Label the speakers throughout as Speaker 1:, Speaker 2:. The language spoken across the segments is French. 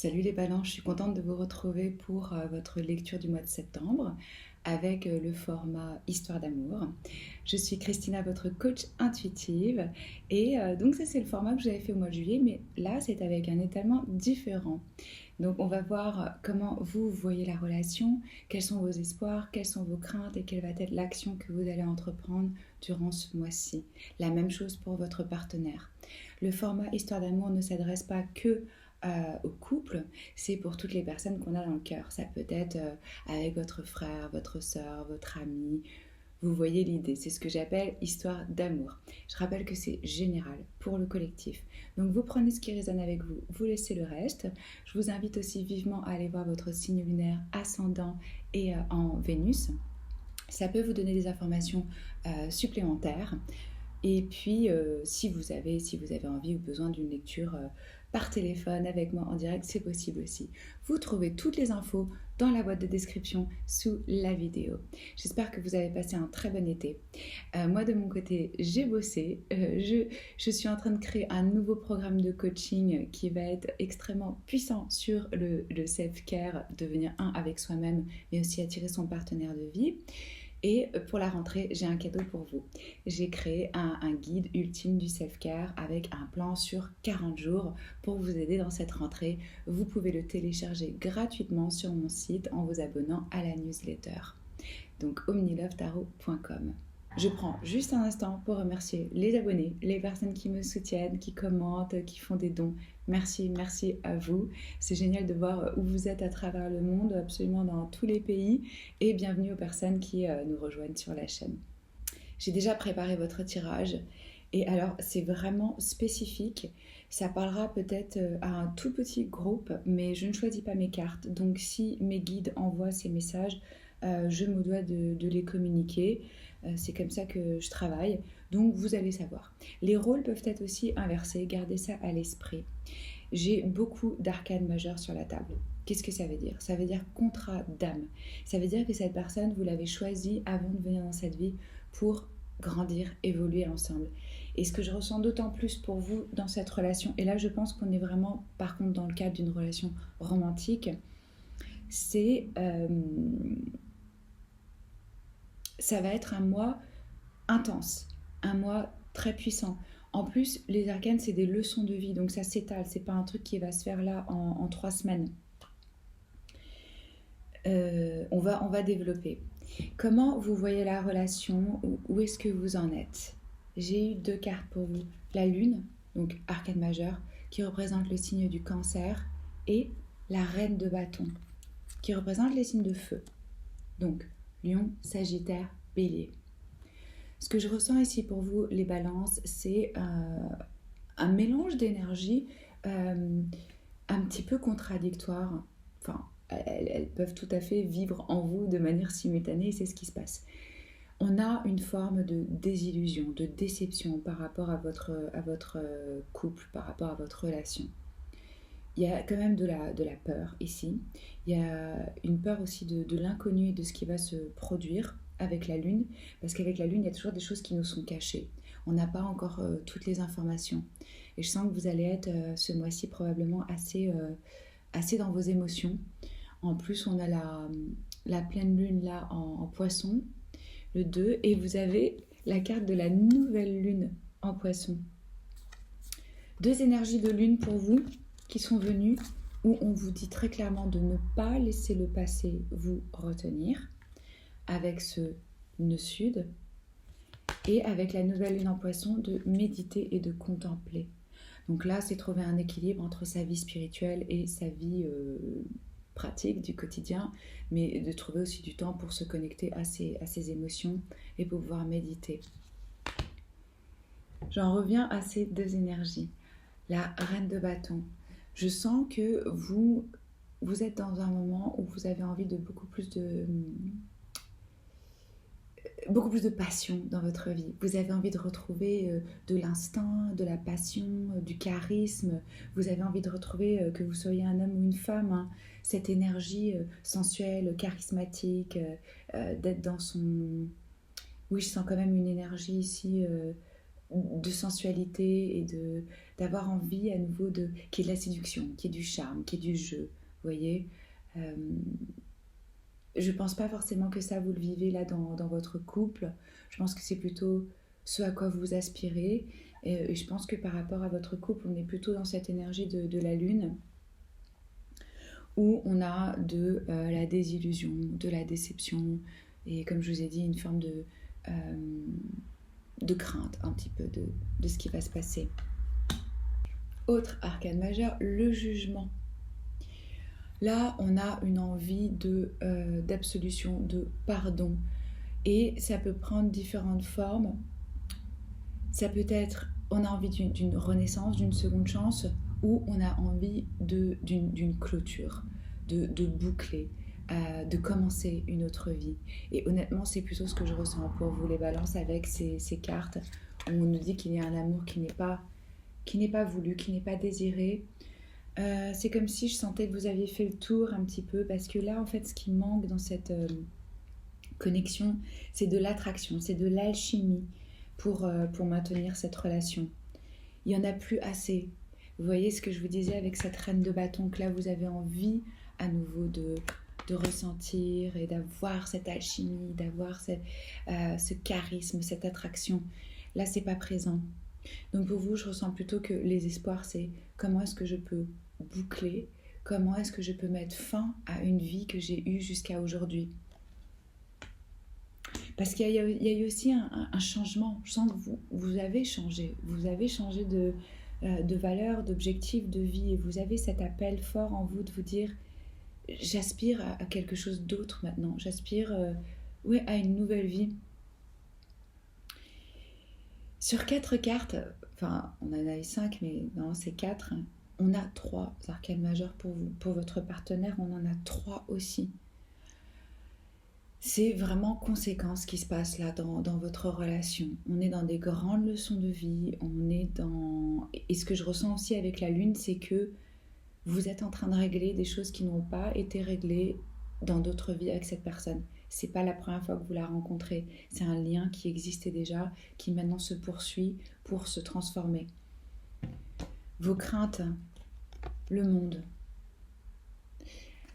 Speaker 1: Salut les balances, je suis contente de vous retrouver pour votre lecture du mois de septembre avec le format Histoire d'amour. Je suis Christina, votre coach intuitive et donc ça c'est le format que j'avais fait au mois de juillet, mais là c'est avec un étalement différent. Donc on va voir comment vous voyez la relation, quels sont vos espoirs, quelles sont vos craintes et quelle va être l'action que vous allez entreprendre durant ce mois-ci. La même chose pour votre partenaire. Le format Histoire d'amour ne s'adresse pas que au couple, c'est pour toutes les personnes qu'on a dans le cœur. Ça peut être avec votre frère, votre soeur, votre ami. Vous voyez l'idée, c'est ce que j'appelle histoire d'amour. Je rappelle que c'est général pour le collectif. Donc vous prenez ce qui résonne avec vous, vous laissez le reste. Je vous invite aussi vivement à aller voir votre signe lunaire ascendant et en Vénus. Ça peut vous donner des informations supplémentaires. Et puis, si vous avez envie ou besoin d'une lecture par téléphone avec moi en direct, c'est possible aussi. Vous trouvez toutes les infos dans la boîte de description sous la vidéo. J'espère que vous avez passé un très bon été. Moi, de mon côté, j'ai bossé. Je suis en train de créer un nouveau programme de coaching qui va être extrêmement puissant sur le self-care, devenir un avec soi-même, mais aussi attirer son partenaire de vie. Et pour la rentrée, j'ai un cadeau pour vous. J'ai créé un guide ultime du self-care avec un plan sur 40 jours pour vous aider dans cette rentrée. Vous pouvez le télécharger gratuitement sur mon site en vous abonnant à la newsletter. Donc omnilovetarot.com. Je prends juste un instant pour remercier les abonnés, les personnes qui me soutiennent, qui commentent, qui font des dons. Merci, merci à vous. C'est génial de voir où vous êtes à travers le monde, absolument dans tous les pays. Et bienvenue aux personnes qui nous rejoignent sur la chaîne. J'ai déjà préparé votre tirage. Et alors, c'est vraiment spécifique. Ça parlera peut-être à un tout petit groupe, mais je ne choisis pas mes cartes. Donc, si mes guides envoient ces messages, je me dois de les communiquer. C'est comme ça que je travaille. Donc, vous allez savoir. Les rôles peuvent être aussi inversés. Gardez ça à l'esprit. J'ai beaucoup d'arcanes majeures sur la table. Qu'est-ce que ça veut dire? Ça veut dire contrat d'âme. Ça veut dire que cette personne, vous l'avez choisie avant de venir dans cette vie pour grandir, évoluer ensemble. Et ce que je ressens d'autant plus pour vous dans cette relation, et là je pense qu'on est vraiment par contre dans le cadre d'une relation romantique, c'est ça va être un mois intense, un mois très puissant. En plus, les arcanes, c'est des leçons de vie, donc ça s'étale, c'est pas un truc qui va se faire là en 3 semaines. On va développer. Comment vous voyez la relation? Où est-ce que vous en êtes? J'ai eu 2 cartes pour vous. La lune, donc arcane majeure, qui représente le signe du cancer, et la reine de bâton, qui représente les signes de feu. Donc, lion, sagittaire, bélier. Ce que je ressens ici pour vous, les balances, c'est un mélange d'énergie un petit peu contradictoire. Enfin, elles peuvent tout à fait vivre en vous de manière simultanée et c'est ce qui se passe. On a une forme de désillusion, de déception par rapport à votre couple, par rapport à votre relation. Il y a quand même de la peur ici. Il y a une peur aussi de l'inconnu et de ce qui va se produire avec la lune, parce qu'avec la lune, il y a toujours des choses qui nous sont cachées. On n'a pas encore toutes les informations. Et je sens que vous allez être ce mois-ci probablement assez dans vos émotions. En plus, on a la pleine lune là en poisson, le 2, et vous avez la carte de la nouvelle lune en poisson. 2 énergies de lune pour vous qui sont venues, où on vous dit très clairement de ne pas laisser le passé vous retenir, avec ce nœud sud, et avec la nouvelle lune en poisson, de méditer et de contempler. Donc là, c'est trouver un équilibre entre sa vie spirituelle et sa vie pratique du quotidien, mais de trouver aussi du temps pour se connecter à ses émotions et pour pouvoir méditer. J'en reviens à ces 2 énergies. La reine de bâton. Je sens que vous êtes dans un moment où vous avez envie de beaucoup plus de passion dans votre vie. Vous avez envie de retrouver de l'instinct, de la passion, du charisme. Vous avez envie de retrouver, que vous soyez un homme ou une femme, hein, cette énergie sensuelle, charismatique, d'être dans son... Oui, je sens quand même une énergie ici de sensualité et d'avoir envie à nouveau qu'il y ait de la séduction, qu'il y ait du charme, qu'il y ait du jeu. Vous voyez, euh, je pense pas forcément que ça vous le vivez là dans votre couple. Je pense que c'est plutôt ce à quoi vous aspirez. Et je pense que par rapport à votre couple, on est plutôt dans cette énergie de la lune où on a de la désillusion, de la déception et comme je vous ai dit, une forme de crainte un petit peu de ce qui va se passer. Autre arcane majeur, le jugement. Là, on a une envie d'absolution, de pardon. Et ça peut prendre différentes formes. Ça peut être, on a envie d'une renaissance, d'une seconde chance, ou on a envie d'une clôture, de boucler, de commencer une autre vie. Et honnêtement, c'est plutôt ce que je ressens pour vous, les balances, avec ces cartes, où on nous dit qu'il y a un amour qui n'est pas voulu, qui n'est pas désiré. C'est comme si je sentais que vous aviez fait le tour un petit peu, parce que là, en fait, ce qui manque dans cette connexion, c'est de l'attraction, c'est de l'alchimie pour maintenir cette relation. Il n'y en a plus assez. Vous voyez ce que je vous disais avec cette reine de bâton, que là, vous avez envie à nouveau de ressentir et d'avoir cette alchimie, d'avoir ce charisme, cette attraction. Là, c'est pas présent. Donc pour vous, je ressens plutôt que les espoirs, c'est comment est-ce que je peux boucler, comment est-ce que je peux mettre fin à une vie que j'ai eue jusqu'à aujourd'hui. Parce qu'il y a eu aussi un changement. Je sens que vous avez changé de valeur, d'objectif, de vie, et vous avez cet appel fort en vous de vous dire j'aspire à quelque chose d'autre maintenant, j'aspire à une nouvelle vie. Sur 4 cartes, enfin on en a eu 5, mais non, c'est 4, on a 3 arcanes majeures pour vous. Pour votre partenaire, on en a 3 aussi. C'est vraiment conséquent ce qui se passe là dans votre relation. On est dans des grandes leçons de vie, Et ce que je ressens aussi avec la lune, c'est que vous êtes en train de régler des choses qui n'ont pas été réglées dans d'autres vies avec cette personne. C'est pas la première fois que vous la rencontrez. C'est un lien qui existait déjà, qui maintenant se poursuit pour se transformer. Vos craintes, le monde.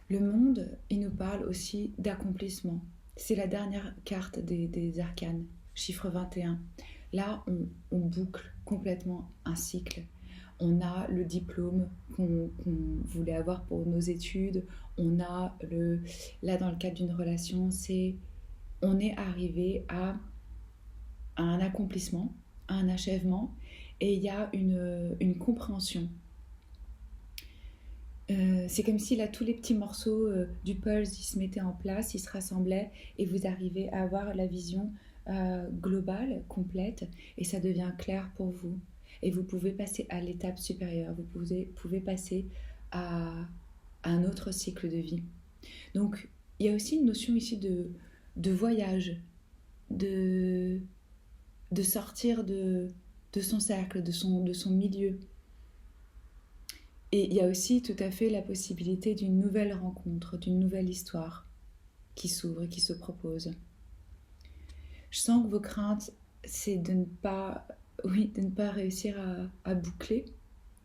Speaker 1: Le monde, il nous parle aussi d'accomplissement. C'est la dernière carte des arcanes, chiffre 21. Là, on boucle complètement un cycle. On a le diplôme qu'on voulait avoir pour nos études. On a là, dans le cadre d'une relation, on est arrivé à un accomplissement, à un achèvement, et il y a une compréhension. C'est comme si là tous les petits morceaux du puzzle ils se mettaient en place, ils se rassemblaient et vous arrivez à avoir la vision globale, complète, et ça devient clair pour vous. Et vous pouvez passer à l'étape supérieure, vous pouvez passer à un autre cycle de vie. Donc il y a aussi une notion ici de voyage, de sortir de son cercle, de son milieu. Et il y a aussi tout à fait la possibilité d'une nouvelle rencontre, d'une nouvelle histoire qui s'ouvre et qui se propose. Je sens que vos craintes, c'est de ne pas réussir à boucler,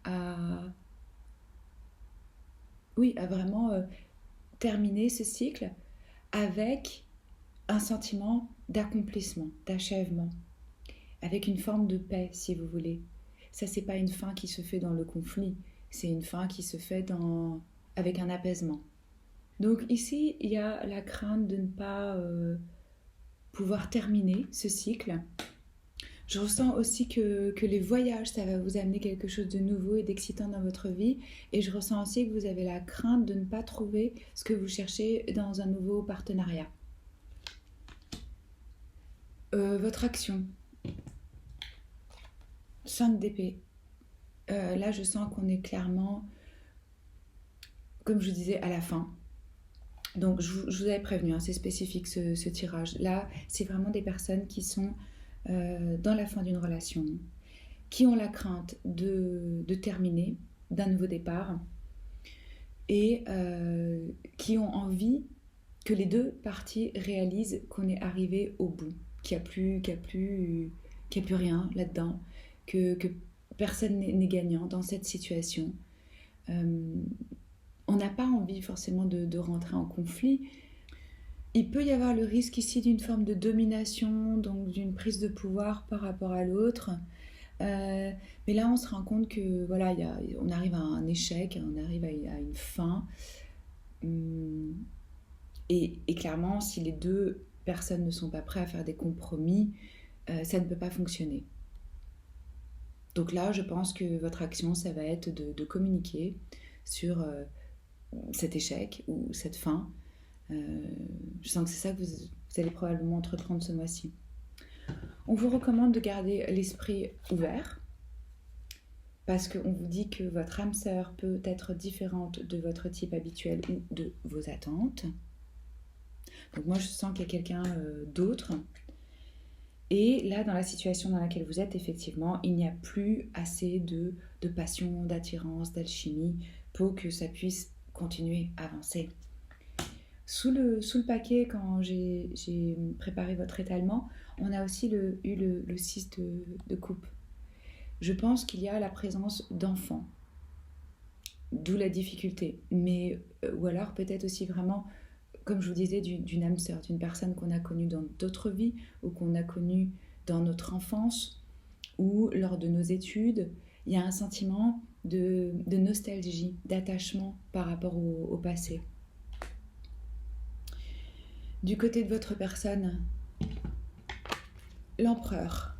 Speaker 1: à vraiment terminer ce cycle avec un sentiment d'accomplissement, d'achèvement, avec une forme de paix, si vous voulez. Ça, c'est pas une fin qui se fait dans le conflit. C'est une fin qui se fait avec un apaisement. Donc ici, il y a la crainte de ne pas pouvoir terminer ce cycle. Je ressens aussi que les voyages, ça va vous amener quelque chose de nouveau et d'excitant dans votre vie. Et je ressens aussi que vous avez la crainte de ne pas trouver ce que vous cherchez dans un nouveau partenariat. Votre action. 5 d'épée. Là, je sens qu'on est clairement, comme je vous disais, à la fin. Donc, je vous avais prévenu, hein, c'est spécifique ce tirage. Là, c'est vraiment des personnes qui sont dans la fin d'une relation, qui ont la crainte de terminer, d'un nouveau départ, et qui ont envie que les deux parties réalisent qu'on est arrivé au bout, qu'il n'y a plus qu'il n'y a plus rien là-dedans, que personne n'est gagnant dans cette situation. On n'a pas envie forcément de rentrer en conflit. Il peut y avoir le risque ici d'une forme de domination, donc d'une prise de pouvoir par rapport à l'autre. Mais là, on se rend compte que voilà, on arrive à un échec, on arrive à une fin. Et clairement, si les deux personnes ne sont pas prêtes à faire des compromis, ça ne peut pas fonctionner. Donc là, je pense que votre action, ça va être de communiquer sur cet échec ou cette fin. Je sens que c'est ça que vous allez probablement entreprendre ce mois-ci. On vous recommande de garder l'esprit ouvert parce qu'on vous dit que votre âme sœur peut être différente de votre type habituel ou de vos attentes. Donc moi, je sens qu'il y a quelqu'un d'autre. Et là, dans la situation dans laquelle vous êtes, effectivement, il n'y a plus assez de passion, d'attirance, d'alchimie pour que ça puisse continuer à avancer. Sous le paquet, quand j'ai préparé votre étalement, on a aussi eu le 6 de coupe. Je pense qu'il y a la présence d'enfants, d'où la difficulté. Mais, ou alors peut-être aussi vraiment, comme je vous disais, d'une âme sœur, d'une personne qu'on a connue dans d'autres vies ou qu'on a connue dans notre enfance ou lors de nos études. Il y a un sentiment de nostalgie, d'attachement par rapport au passé. Du côté de votre personne, l'empereur.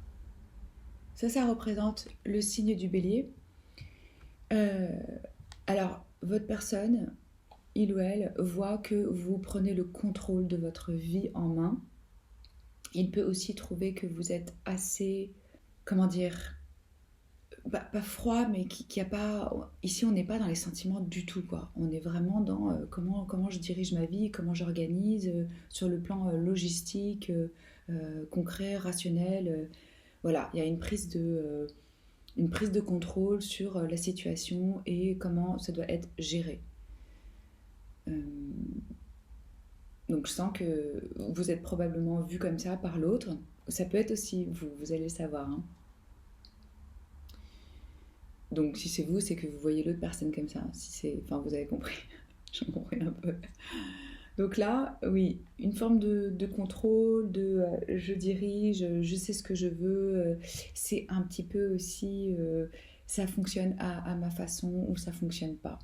Speaker 1: Ça représente le signe du bélier. Alors, votre personne, il ou elle, voit que vous prenez le contrôle de votre vie en main. Il peut aussi trouver que vous êtes assez, comment dire, pas froid, mais qui a pas... Ici, on n'est pas dans les sentiments du tout, quoi. On est vraiment dans comment je dirige ma vie, comment j'organise, sur le plan logistique, concret, rationnel. Voilà, il y a une prise de contrôle sur la situation et comment ça doit être géré. Donc je sens que vous êtes probablement vu comme ça par l'autre. Ça peut être aussi vous allez le savoir. Hein. Donc si c'est vous, c'est que vous voyez l'autre personne comme ça. Enfin, vous avez compris. J'ai compris un peu. Donc là, oui, une forme de contrôle, je dirige, je sais ce que je veux. C'est un petit peu aussi, ça fonctionne à ma façon ou ça fonctionne pas.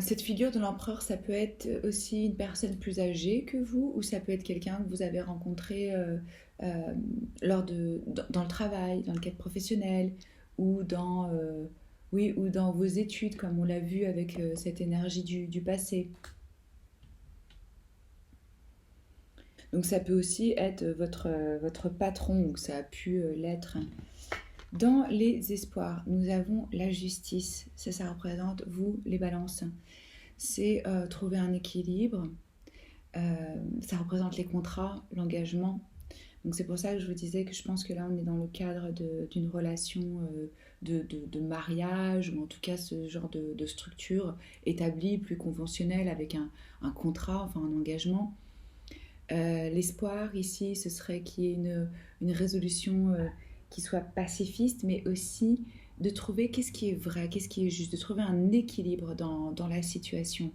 Speaker 1: Cette figure de l'empereur, ça peut être aussi une personne plus âgée que vous ou ça peut être quelqu'un que vous avez rencontré dans le travail, dans le cadre professionnel ou ou dans vos études, comme on l'a vu avec cette énergie du passé. Donc ça peut aussi être votre patron, ou ça a pu l'être. Dans les espoirs, nous avons la justice. Ça représente, vous, les balances. C'est trouver un équilibre. Ça représente les contrats, l'engagement. Donc c'est pour ça que je vous disais que je pense que là, on est dans le cadre d'une relation de mariage, ou en tout cas ce genre de structure établie, plus conventionnelle, avec un contrat, enfin un engagement. L'espoir ici, ce serait qu'il y ait une résolution qui soit pacifiste, mais aussi de trouver qu'est-ce qui est vrai, qu'est-ce qui est juste, de trouver un équilibre dans la situation.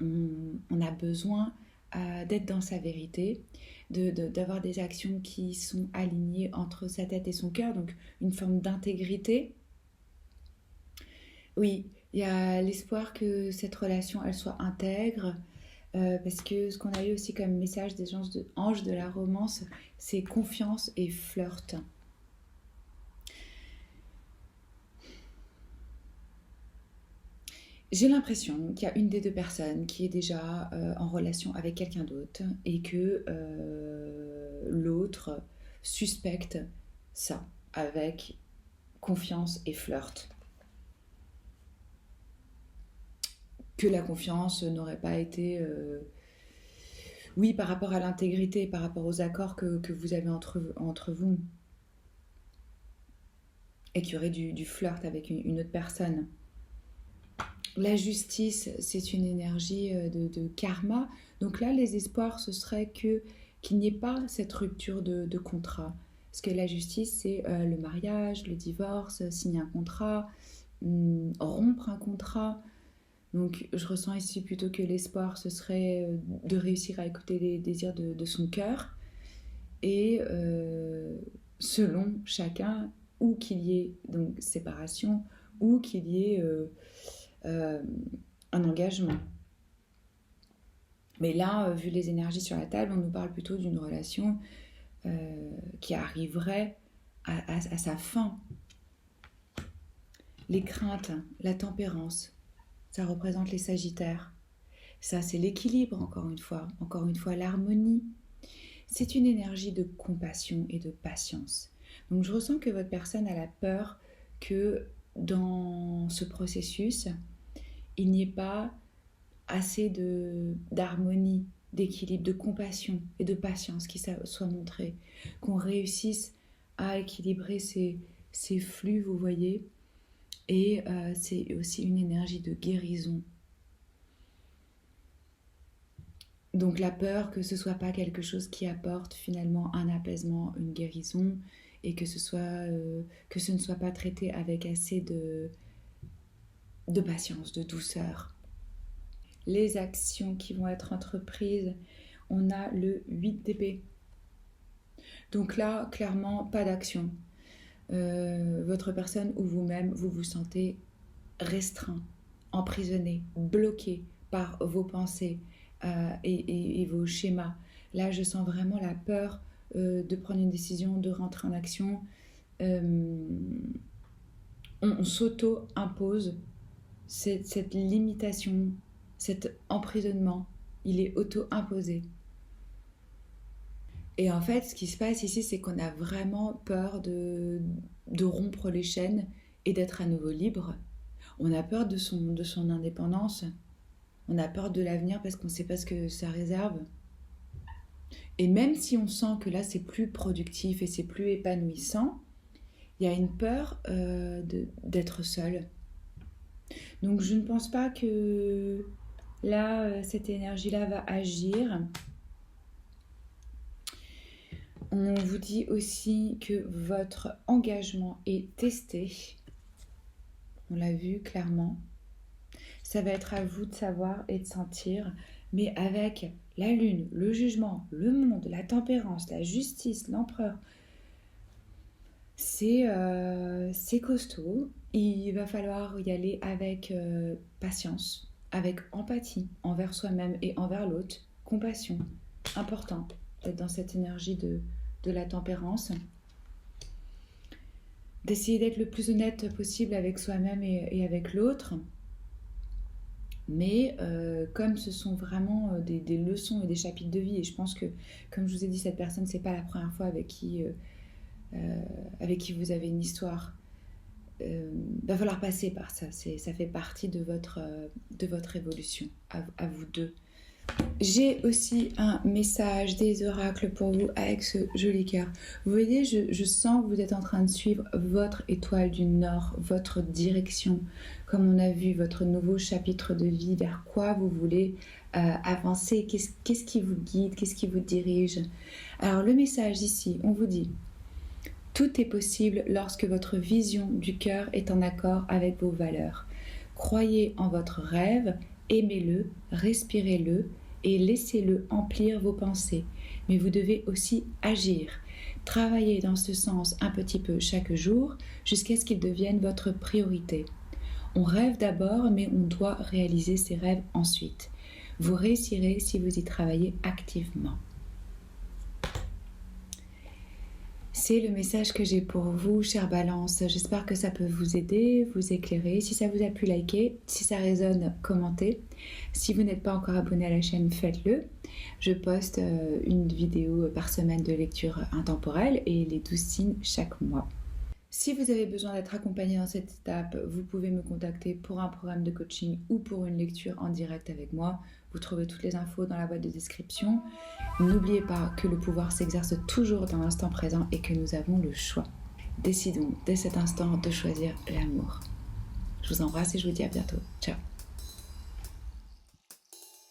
Speaker 1: On a besoin d'être dans sa vérité, d'avoir des actions qui sont alignées entre sa tête et son cœur, donc une forme d'intégrité. Oui, il y a l'espoir que cette relation, elle soit intègre, parce que ce qu'on a eu aussi comme message des anges de la romance, c'est confiance et flirt. J'ai l'impression qu'il y a une des deux personnes qui est déjà en relation avec quelqu'un d'autre et que l'autre suspecte ça avec confiance et flirt. Que la confiance n'aurait pas été... Oui, par rapport à l'intégrité, par rapport aux accords que vous avez entre vous. Et qu'il y aurait du flirt avec une autre personne. La justice, c'est une énergie de karma. Donc là, les espoirs, ce serait qu'il qu'il n'y ait pas cette rupture de contrat. Parce que la justice, c'est le mariage, le divorce, signer un contrat, rompre un contrat. Donc je ressens ici plutôt que l'espoir, ce serait de réussir à écouter les désirs de son cœur. Et selon chacun, ou qu'il y ait donc séparation, ou qu'il y ait un engagement. Mais là, vu les énergies sur la table, on nous parle plutôt d'une relation qui arriverait à sa fin. Les craintes, la tempérance, ça représente les sagittaires. Ça, c'est l'équilibre, encore une fois, l'harmonie. C'est une énergie de compassion et de patience. Donc je ressens que votre personne a la peur que dans ce processus, il n'y ait pas assez d'harmonie, d'équilibre, de compassion et de patience qui soit montré. Qu'on réussisse à équilibrer ces flux, vous voyez. Et c'est aussi une énergie de guérison. Donc la peur que ce ne soit pas quelque chose qui apporte finalement un apaisement, une guérison, et que ce ne soit pas traité avec assez de patience, de douceur. Les actions qui vont être entreprises, on a le 8 d'épée. Donc là, clairement, pas d'action. Votre personne ou vous-même, vous vous sentez restreint, emprisonné, bloqué par vos pensées et vos schémas. Là, je sens vraiment la peur de prendre une décision, de rentrer en action. On s'auto-impose cette limitation, cet emprisonnement. Il est auto-imposé. Et en fait, ce qui se passe ici, c'est qu'on a vraiment peur de rompre les chaînes et d'être à nouveau libre. On a peur de son indépendance. On a peur de l'avenir parce qu'on ne sait pas ce que ça réserve. Et même si on sent que là, c'est plus productif et c'est plus épanouissant, il y a une peur d'être seul. Donc, je ne pense pas que là, cette énergie-là va agir. On vous dit aussi que votre engagement est testé. On l'a vu clairement. Ça va être à vous de savoir et de sentir, mais avec la lune, le jugement, le monde, la tempérance, la justice, l'empereur, c'est costaud. Il va falloir y aller avec patience, avec empathie envers soi-même et envers l'autre, compassion, important d'être dans cette énergie de la tempérance, d'essayer d'être le plus honnête possible avec soi-même et avec l'autre. Mais comme ce sont vraiment des leçons et des chapitres de vie, et je pense que, comme je vous ai dit, cette personne, c'est pas la première fois avec qui vous avez une histoire. Va falloir passer par ça. Ça fait partie de votre évolution, à vous deux. J'ai aussi un message des oracles pour vous avec ce joli cœur. Vous voyez, je sens que vous êtes en train de suivre votre étoile du Nord, votre direction, comme on a vu, votre nouveau chapitre de vie, vers quoi vous voulez avancer, qu'est-ce qui vous guide, qu'est-ce qui vous dirige. Alors le message ici, on vous dit, tout est possible lorsque votre vision du cœur est en accord avec vos valeurs. Croyez en votre rêve, aimez-le, respirez-le et laissez-le emplir vos pensées. Mais vous devez aussi agir. Travaillez dans ce sens un petit peu chaque jour jusqu'à ce qu'il devienne votre priorité. On rêve d'abord, mais on doit réaliser ses rêves ensuite. Vous réussirez si vous y travaillez activement. C'est le message que j'ai pour vous, chère Balance. J'espère que ça peut vous aider, vous éclairer. Si ça vous a plu, likez. Si ça résonne, commentez. Si vous n'êtes pas encore abonné à la chaîne, faites-le. Je poste une vidéo par semaine de lecture intemporelle et les 12 signes chaque mois. Si vous avez besoin d'être accompagné dans cette étape, vous pouvez me contacter pour un programme de coaching ou pour une lecture en direct avec moi. Vous trouvez toutes les infos dans la boîte de description. N'oubliez pas que le pouvoir s'exerce toujours dans l'instant présent et que nous avons le choix. Décidons dès cet instant de choisir l'amour. Je vous embrasse et je vous dis à bientôt. Ciao.